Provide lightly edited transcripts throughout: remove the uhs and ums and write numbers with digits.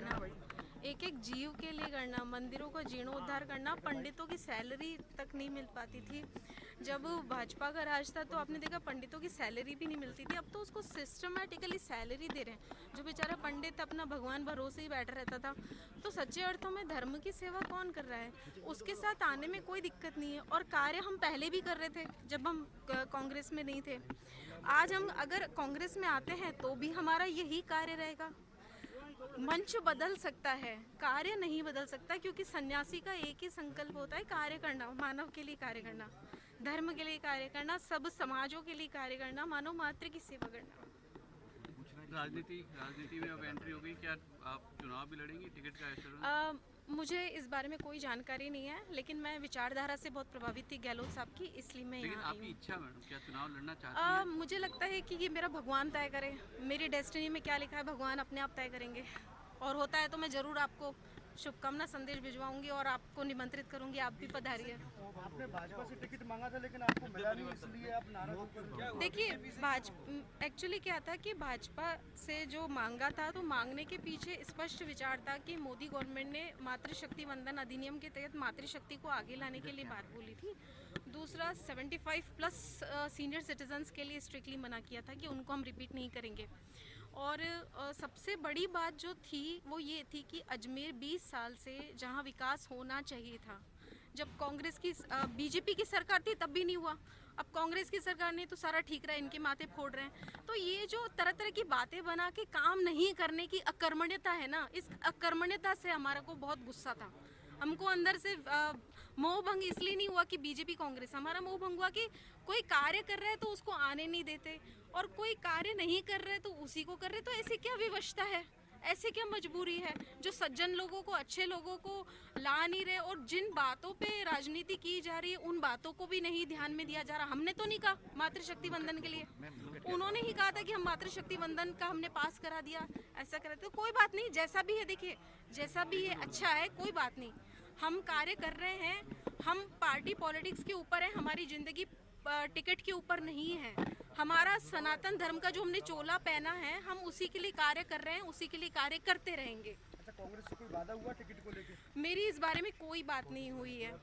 बचाना, एक एक जीव के लिए करना, मंदिरों का जीर्णोद्धार करना, पंडितों की सैलरी तक नहीं मिल पाती थी। जब भाजपा का राज था तो आपने देखा पंडितों की सैलरी भी नहीं मिलती थी। अब तो उसको सिस्टमेटिकली सैलरी दे रहे हैं। जो बेचारा पंडित अपना भगवान भरोसे ही बैठा रहता था, तो सच्चे अर्थों में धर्म की सेवा कौन कर रहा है? उसके साथ आने में कोई दिक्कत नहीं है। और कार्य हम पहले भी कर रहे थे जब हम कांग्रेस में नहीं थे। आज हम अगर कांग्रेस में आते हैं तो भी हमारा यही कार्य रहेगा। मंच बदल सकता है, कार्य नहीं बदल सकता, क्योंकि सन्यासी का एक ही संकल्प होता है, कार्य करना, मानव के लिए कार्य करना, धर्म के लिए कार्य करना, सब समाजों के लिए कार्य करना, मानव मात्र की सेवा करना। राजनीति में अब एंट्री हो गई, क्या आप चुनाव भी लड़ेंगी? टिकट का ऐसा मुझे इस बारे में कोई जानकारी नहीं है, लेकिन मैं विचारधारा से बहुत प्रभावित थी गहलोत साहब की, इसलिए मैं यहाँ आई हूँ। आपकी इच्छा मैडम, क्या चुनाव लड़ना चाहती हैं? मुझे लगता है कि ये मेरा भगवान तय करे, मेरी डेस्टिनी में क्या लिखा है भगवान अपने आप तय करेंगे। और होता है तो मैं ज़रूर आपको शुभकामना संदेश भिजवाऊंगी और आपको निमंत्रित करूंगी, आप भी पधारिए। आपने भाजपा से टिकट मांगा था लेकिन आपको मिला नहीं, इसलिए आप नाराज होकर। देखिए, एक्चुअली क्या था कि भाजपा से जो मांगा था तो मांगने के पीछे स्पष्ट विचार था कि मोदी गवर्नमेंट ने मातृशक्ति वंदन अधिनियम के तहत मातृशक्ति को आगे लाने के लिए बात बोली थी। दूसरा 75+ सीनियर सिटीजन्स के लिए स्ट्रिक्टली मना किया था कि उनको हम रिपीट नहीं करेंगे। और सबसे बड़ी बात जो थी वो ये थी कि अजमेर 20 साल से जहां विकास होना चाहिए था, जब कांग्रेस की बीजेपी की सरकार थी तब भी नहीं हुआ। अब कांग्रेस की सरकार ने तो सारा ठीक रहा, इनके माथे फोड़ रहे हैं। तो ये जो तरह तरह की बातें बना के काम नहीं करने की अकर्मण्यता है ना, इस अकर्मण्यता से हमारा को बहुत गुस्सा था। हमको अंदर से मोह भंग इसलिए नहीं हुआ कि बीजेपी कांग्रेस, हमारा मोह भंग हुआ कि कोई कार्य कर रहा है तो उसको आने नहीं देते, और कोई कार्य नहीं कर रहे तो उसी को कर रहे। तो ऐसी क्या विवशता है, ऐसे क्या मजबूरी है जो सज्जन लोगों को, अच्छे लोगों को ला नहीं रहे? और जिन बातों पे राजनीति की जा रही है उन बातों को भी नहीं ध्यान में दिया जा रहा। हमने तो नहीं कहा मातृशक्ति वंदन के लिए, उन्होंने ही कहा था कि हम मातृशक्ति वंदन का हमने पास करा दिया, ऐसा करा। तो कोई बात नहीं, जैसा भी है, देखिए जैसा भी है अच्छा है, कोई बात नहीं। हम कार्य कर रहे हैं, हम पार्टी पॉलिटिक्स के ऊपर है, हमारी जिंदगी टिकट के ऊपर नहीं है। हमारा सनातन धर्म का जो हमने चोला पहना है, हम उसी के लिए कार्य कर रहे हैं, उसी के लिए कार्य करते रहेंगे। अच्छा, कांग्रेस से कोई वादा हुआ टिकट को लेकर? मेरी इस बारे में कोई बात नहीं हुई है,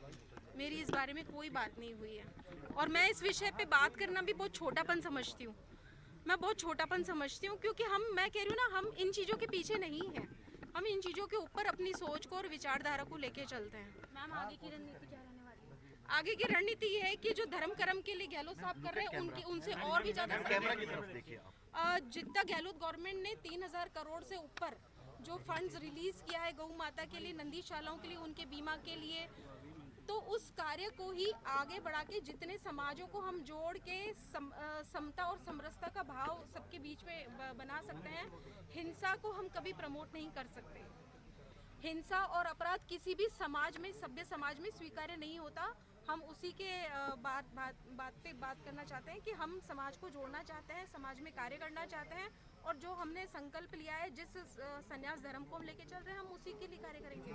मेरी इस बारे में कोई बात नहीं हुई है। और मैं इस विषय पे बात करना भी बहुत छोटापन समझती हूँ, मैं बहुत छोटापन समझती हूँ, क्योंकि मैं कह रही हूँ ना, हम इन चीज़ों के पीछे नहीं हैं, हम इन चीज़ों के ऊपर अपनी सोच को और विचारधारा को लेके चलते हैं। मैम, आगे की रणनीति क्या रहने वाली है? आगे की रणनीति ये है कि जो धर्म कर्म के लिए गहलोत साहब कर रहे हैं उनसे और भी ज्यादा जितना गहलोत गवर्नमेंट ने 3000 करोड़ से ऊपर जो फंड्स रिलीज किया है गौ माता के लिए, नंदीशालाओं के लिए, उनके बीमा के लिए, तो उस कार्य को ही आगे बढ़ा के जितने समाजों को हम जोड़ के समता और समरसता का भाव सबके बीच में बना सकते हैं। हिंसा को हम कभी प्रमोट नहीं कर सकते। हिंसा और अपराध किसी भी समाज में, सभ्य समाज में स्वीकार्य नहीं होता। हम उसी के बात करना चाहते हैं कि हम समाज को जोड़ना चाहते हैं, समाज में कार्य करना चाहते हैं, और जो हमने संकल्प लिया है, जिस संन्यास धर्म को हम लेके चल रहे हैं, हम उसी के लिए कार्य करेंगे।